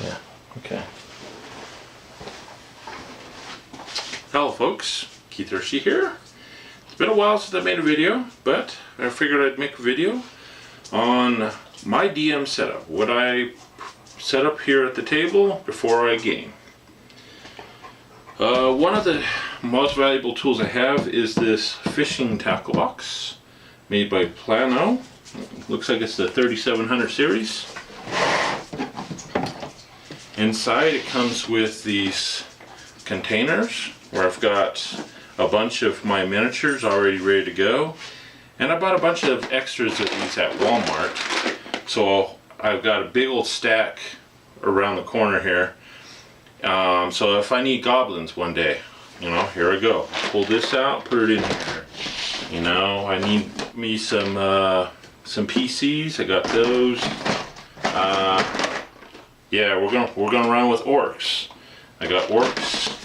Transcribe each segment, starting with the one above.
Yeah, okay. Hello folks, Keith Hershey here. It's been a while since I made a video, but I figured I'd make a video on my DM setup. What I set up here at the table before I game. One of the most valuable tools I have is this fishing tackle box made by Plano. Looks like it's the 3700 series. Inside it comes with these containers where I've got a bunch of my miniatures already ready to go, and I bought a bunch of extras of these at Walmart, so I've got a big old stack around the corner here. So if I need goblins one day, you know, here I go, pull this out, put it in here. You know, I need me some PCs. I got those. Yeah, we're gonna run with orcs. I got orcs.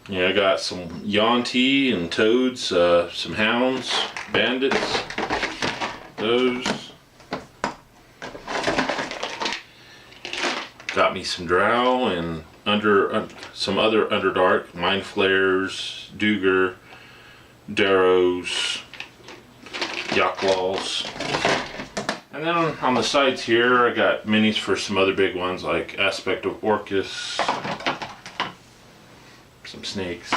Yeah, I got some Yuan-ti and toads, some hounds, bandits, those. Got me some drow and some other Underdark, mind flayers, Duger, Darrows, Yakwals. And then on the sides here, I got minis for some other big ones like Aspect of Orcus, some snakes,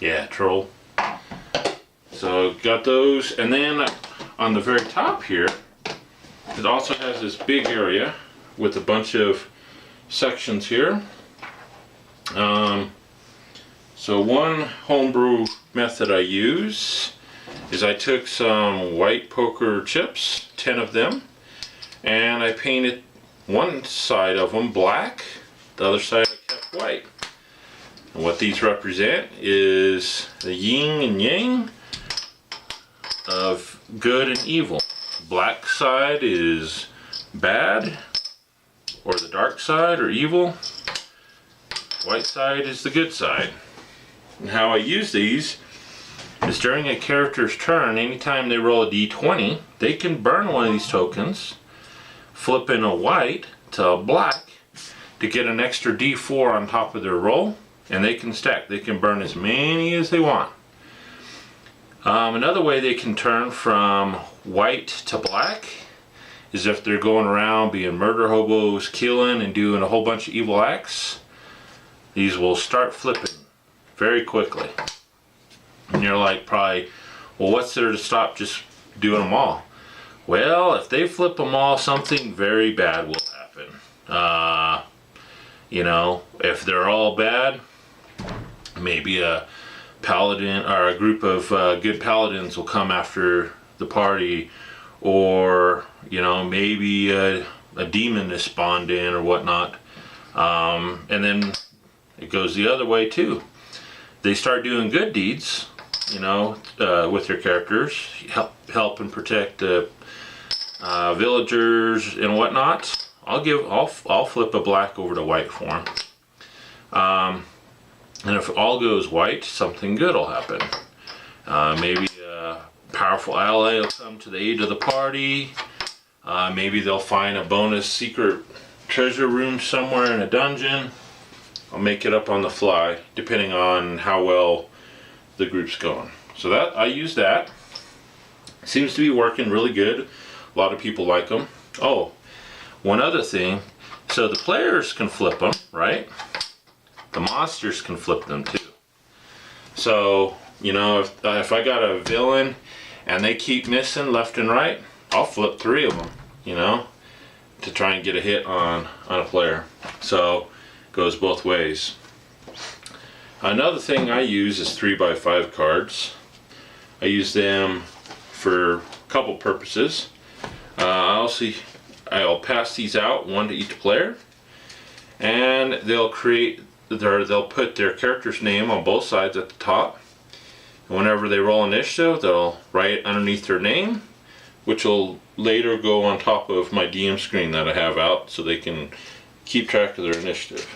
yeah, troll. So got those, and then on the very top here, it also has this big area with a bunch of sections here. So one homebrew method I use is I took some white poker chips, 10 of them, and I painted one side of them black, the other side I kept white. And what these represent is the yin and yang of good and evil. Black side is bad, or the dark side, or evil. White side is the good side. And how I use these is during a character's turn, anytime they roll a d20, they can burn one of these tokens, flip in a white to a black to get an extra d4 on top of their roll, and they can stack. They can burn as many as they want. Another way they can turn from white to black is if they're going around being murder hobos, killing and doing a whole bunch of evil acts. These will start flipping very quickly. And you're like, probably, well, what's there to stop just doing them all? Well, if they flip them all, something very bad will happen. You know, if they're all bad, maybe a paladin or a group of good paladins will come after the party, or you know, maybe a demon is spawned in or whatnot. And then it goes the other way too. They start doing good deeds, you know, with their characters, help and protect villagers and whatnot. I'll flip a black over to white for them. And if all goes white, something good will happen. Maybe a powerful ally will come to the aid of the party. Maybe they'll find a bonus secret treasure room somewhere in a dungeon. I'll make it up on the fly, depending on how well the group's going. So that I use that. Seems to be working really good. A lot of people like them. Oh, one other thing. So the players can flip them, right? The monsters can flip them too. So, you know, if I got a villain and they keep missing left and right, I'll flip 3 of them, you know, to try and get a hit on a player. So goes both ways. Another thing I use is 3x5 cards. I use them for a couple purposes. I'll pass these out, one to each player, and they'll put their character's name on both sides at the top. And whenever they roll initiative, they'll write underneath their name, which will later go on top of my DM screen that I have out so they can keep track of their initiative.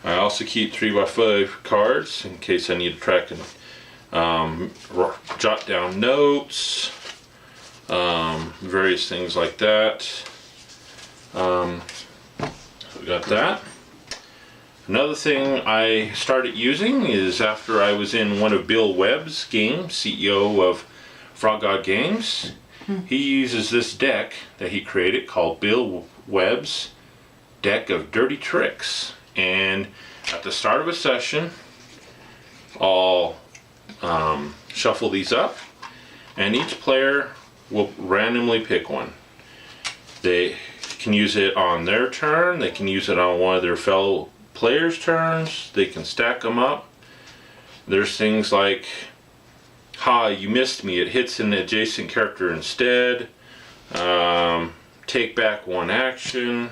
I also keep 3x5 cards in case I need to track and jot down notes, various things like that. So we got that. Another thing I started using is after I was in one of Bill Webb's games, CEO of Frog God Games. He uses this deck that he created called Bill Webb's Deck of Dirty Tricks. And at the start of a session, I'll shuffle these up, and each player will randomly pick one. They can use it on their turn, they can use it on one of their fellow players' turns, they can stack them up. There's things like, ha, you missed me, it hits an adjacent character instead, take back one action,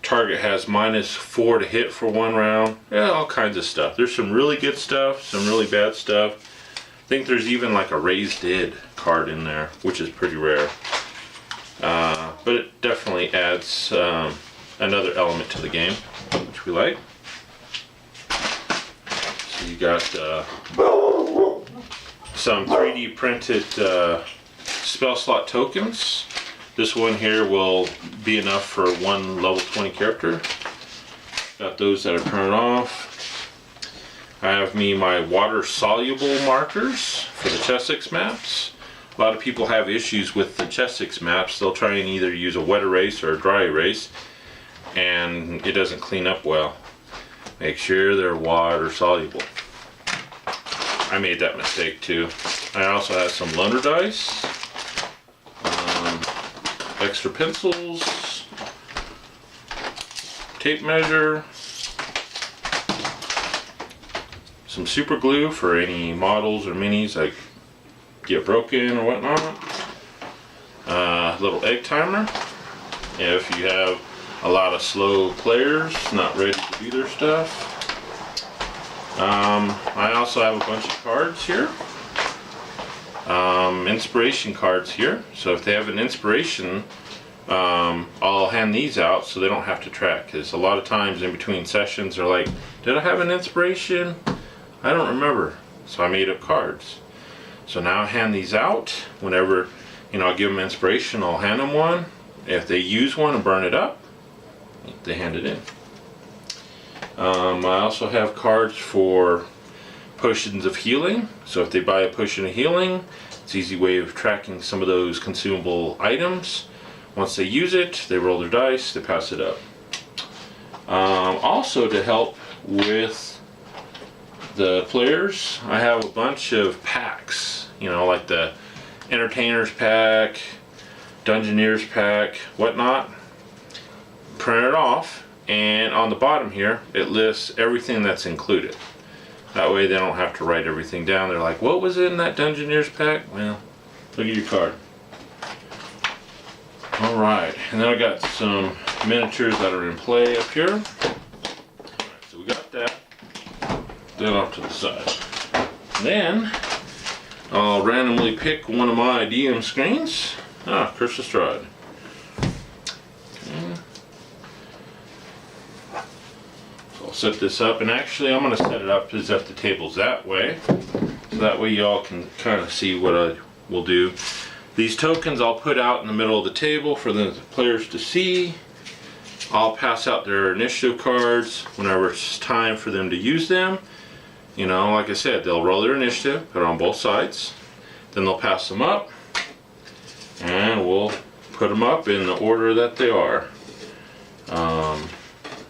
target has -4 to hit for 1 round. Yeah, all kinds of stuff. There's some really good stuff, some really bad stuff. I think there's even like a raised dead card in there, which is pretty rare. But it definitely adds another element to the game, which we like. So you got some 3D printed spell slot tokens. This one here will be enough for 1 level 20 character. Got those that are turned off. I have my water soluble markers for the Chessex maps. A lot of people have issues with the Chessex maps. They'll try and either use a wet erase or a dry erase, and it doesn't clean up well. Make sure they're water soluble. I made that mistake too. I also have some Lunar dice, extra pencils, tape measure, some super glue for any models or minis that get broken or whatnot, little egg timer if you have a lot of slow players not ready to do their stuff. I also have a bunch of cards here, inspiration cards here, so if they have an inspiration, I'll hand these out so they don't have to track, because a lot of times in between sessions they're like, did I have an inspiration? I don't remember. So I made up cards. So now I hand these out whenever, I give them inspiration, I'll hand them one. If they use one and burn it up, they hand it in. I also have cards for potions of healing. So if they buy a potion of healing, it's an easy way of tracking some of those consumable items. Once they use it, they roll their dice, they pass it up. Also to help with the players, I have a bunch of packs, like the Entertainers pack, Dungeoneers pack, whatnot. Print it off, and on the bottom here it lists everything that's included. That way they don't have to write everything down. They're like, what was in that Dungeoneers pack? Well, look at your card. Alright, and then I got some miniatures that are in play up here. Alright, so we got that. Then off to the side. Then I'll randomly pick one of my DM screens. Curse of Strahd. Okay. So I'll set this up, and actually I'm going to set it up as if the table's that way. So that way y'all can kind of see what I will do. These tokens I'll put out in the middle of the table for the players to see. I'll pass out their initiative cards whenever it's time for them to use them. Like I said, they'll roll their initiative, put it on both sides. Then they'll pass them up, and we'll put them up in the order that they are.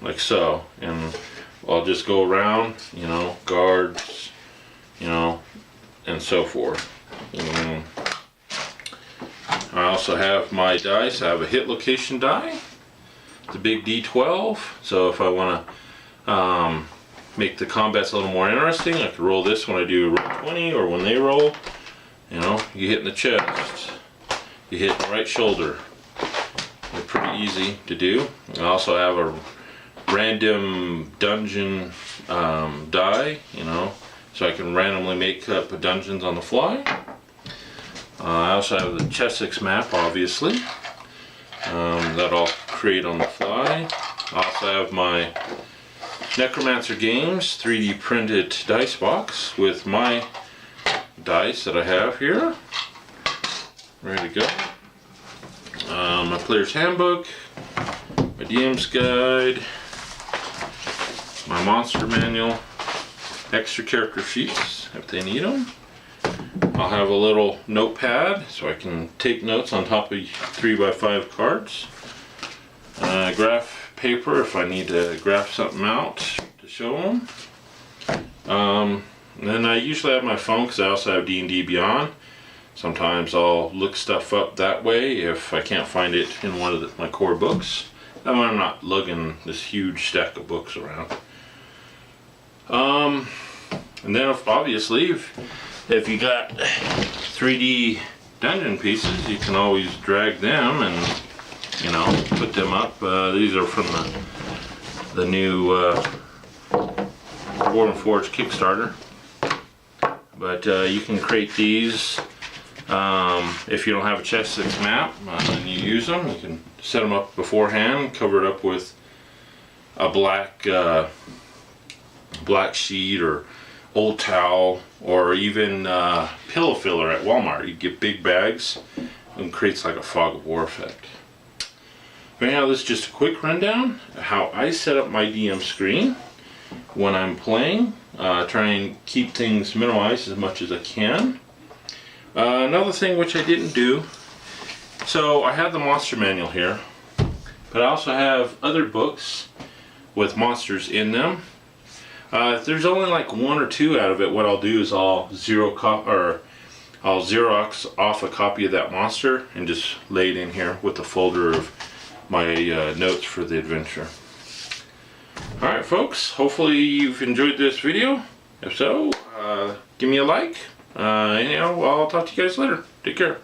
Like so. And I'll just go around, guards, and so forth. I also have my dice. I have a hit location die. It's a big D12, so if I want to make the combats a little more interesting, I can roll this when I do roll 20, or when they roll. You hit in the chest, you hit in the right shoulder. They're pretty easy to do. I also have a random dungeon die, so I can randomly make up dungeons on the fly. I also have the Chessex map, obviously, that I'll create on the fly. I also have my Necromancer Games 3D printed dice box with my dice that I have here. ready to go. My player's handbook, my DM's guide, my monster manual, extra character sheets if they need them. I'll have a little notepad so I can take notes on top of 3x5 cards. Graph paper if I need to graph something out to show them. And then I usually have my phone because I also have D&D Beyond. Sometimes I'll look stuff up that way if I can't find it in one of my core books. That way I'm not lugging this huge stack of books around. And then obviously if you got 3D dungeon pieces, you can always drag them and, you know, put them up. These are from the new Dwarven Forge Kickstarter. But you can create these if you don't have a Chess 6 map and you use them. You can set them up beforehand, cover it up with a black sheet or old towel, or even pillow filler at Walmart. You get big bags and it creates like a fog of war effect. Right now, this is just a quick rundown of how I set up my DM screen when I'm playing. Try and keep things minimized as much as I can. Another thing which I didn't do, so I have the monster manual here, but I also have other books with monsters in them. If there's only like one or two out of it, what I'll do is I'll Xerox off a copy of that monster and just lay it in here with a folder of my notes for the adventure. Alright folks, hopefully you've enjoyed this video. If so, give me a like. Anyhow, I'll talk to you guys later. Take care.